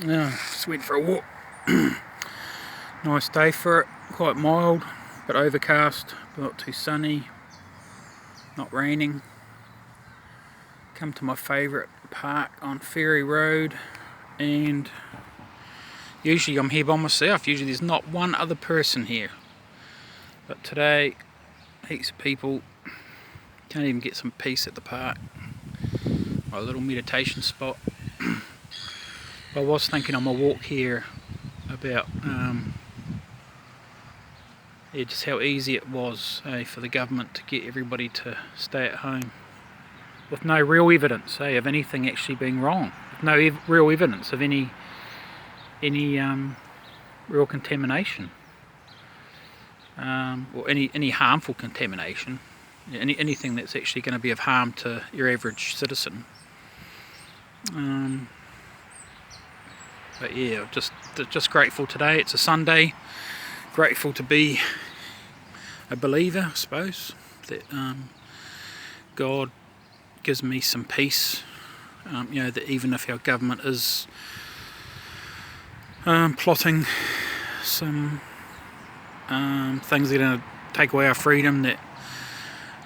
Yeah, just went for a walk. Nice day for it, quite mild, but overcast, but not too sunny, not raining. Come to my favourite park on Ferry Road, and usually I'm here by myself. Usually there's not one other person here, but today heaps of people. Can't even get some peace at the park. My little meditation spot. I was thinking on my walk here about just how easy it was for the government to get everybody to stay at home with no real evidence of anything actually being wrong, with no real evidence of any real contamination, or any harmful contamination, anything that's actually going to be of harm to your average citizen. But yeah, just grateful today. It's a Sunday. Grateful to be a believer, I suppose, that God gives me some peace. That even if our government is plotting some things that are going to take away our freedom, that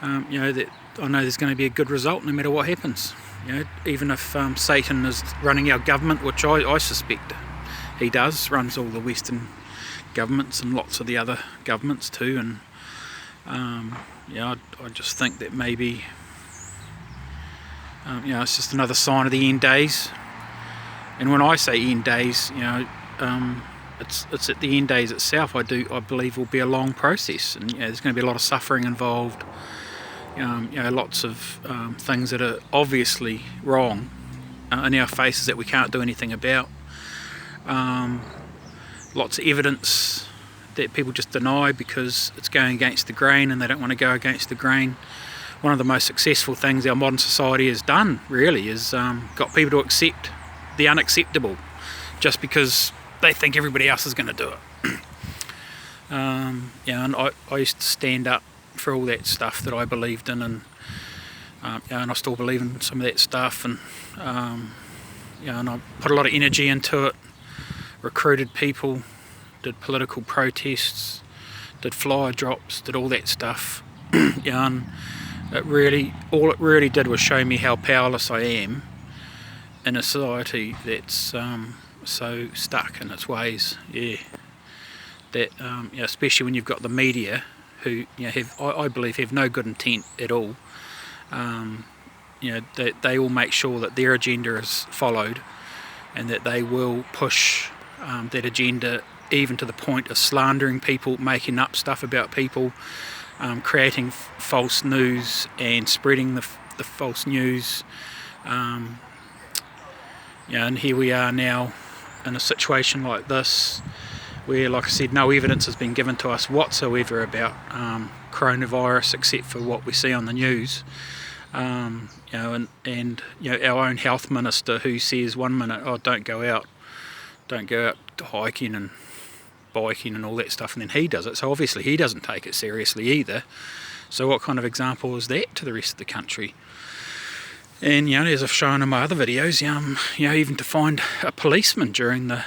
that I know there's going to be a good result no matter what happens. Even if Satan is running our government, which I suspect he does, runs all the Western governments and lots of the other governments too, and I just think that maybe it's just another sign of the end days. And when I say end days, it's at the end days itself. I believe will be a long process, and there's going to be a lot of suffering involved. Lots of things that are obviously wrong in our faces that we can't do anything about. Lots of evidence that people just deny because it's going against the grain, and they don't want to go against the grain. One of the most successful things our modern society has done, really, is got people to accept the unacceptable just because they think everybody else is going to do it. And I used to stand up for all that stuff that I believed in, and I still believe in some of that stuff, and and I put a lot of energy into it, recruited people, did political protests, did flyer drops, did all that stuff. And all it really did was show me how powerless I am in a society that's so stuck in its ways. That especially when you've got the media, who I believe have no good intent at all. They all make sure that their agenda is followed, and that they will push that agenda even to the point of slandering people, making up stuff about people, creating false news and spreading the false news. And here we are now in a situation like this, where, like I said, no evidence has been given to us whatsoever about coronavirus, except for what we see on the news. And our own health minister, who says one minute, don't go out hiking and biking and all that stuff, and then he does it. So obviously he doesn't take it seriously either. So what kind of example is that to the rest of the country? And as I've shown in my other videos, even to find a policeman during the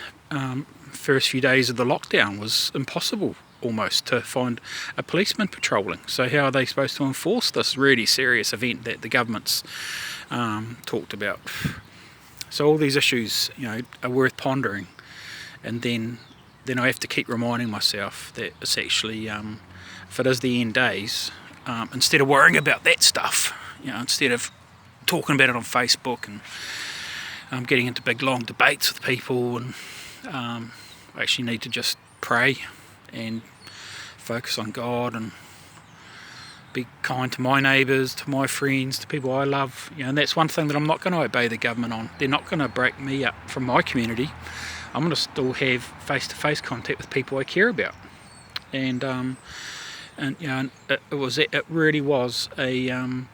first few days of the lockdown was impossible almost to find a policeman patrolling. So how are they supposed to enforce this really serious event that the government's talked about? So all these issues are worth pondering, and then I have to keep reminding myself that it's actually if it is the end days, instead of worrying about that stuff, instead of talking about it on Facebook and getting into big long debates with people, and I actually need to just pray and focus on God and be kind to my neighbours, to my friends, to people I love. And that's one thing that I'm not going to obey the government on. They're not going to break me up from my community. I'm going to still have face-to-face contact with people I care about. And it really was a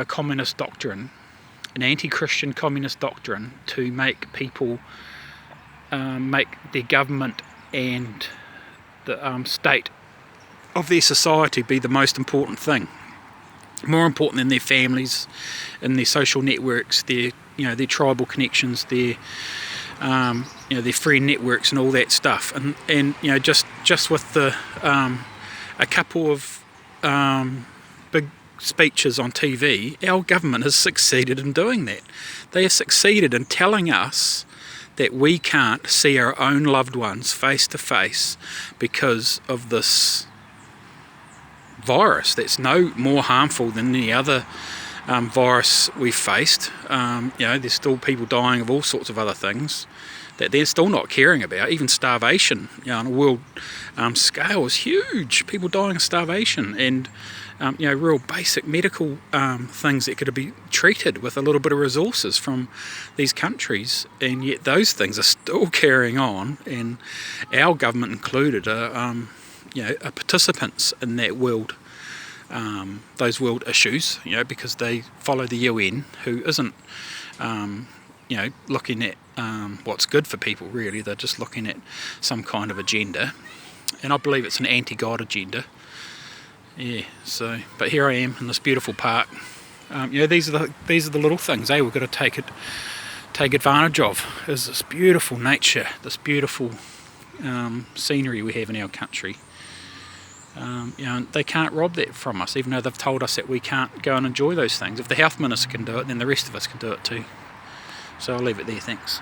communist doctrine, an anti-Christian communist doctrine, to make people make their government and the state of their society be the most important thing, more important than their families and their social networks, their tribal connections, their their friend networks and all that stuff. And just with the a couple of big speeches on TV, our government has succeeded in doing that. They have succeeded in telling us that we can't see our own loved ones face to face because of this virus that's no more harmful than any other virus we've faced. There's still people dying of all sorts of other things that they're still not caring about. Even starvation, on a world scale, is huge. People dying of starvation, and real basic medical things that could be treated with a little bit of resources from these countries, and yet those things are still carrying on, and our government included are participants in that world, those world issues, because they follow the UN, who isn't looking at what's good for people, really. They're just looking at some kind of agenda, and I believe it's an anti-God agenda. But here I am in this beautiful park. These are the little things we've got to take advantage of, is this beautiful nature, this beautiful scenery we have in our country. They can't rob that from us, even though they've told us that we can't go and enjoy those things. If the health minister can do it, then the rest of us can do it too. So I'll leave it there, thanks.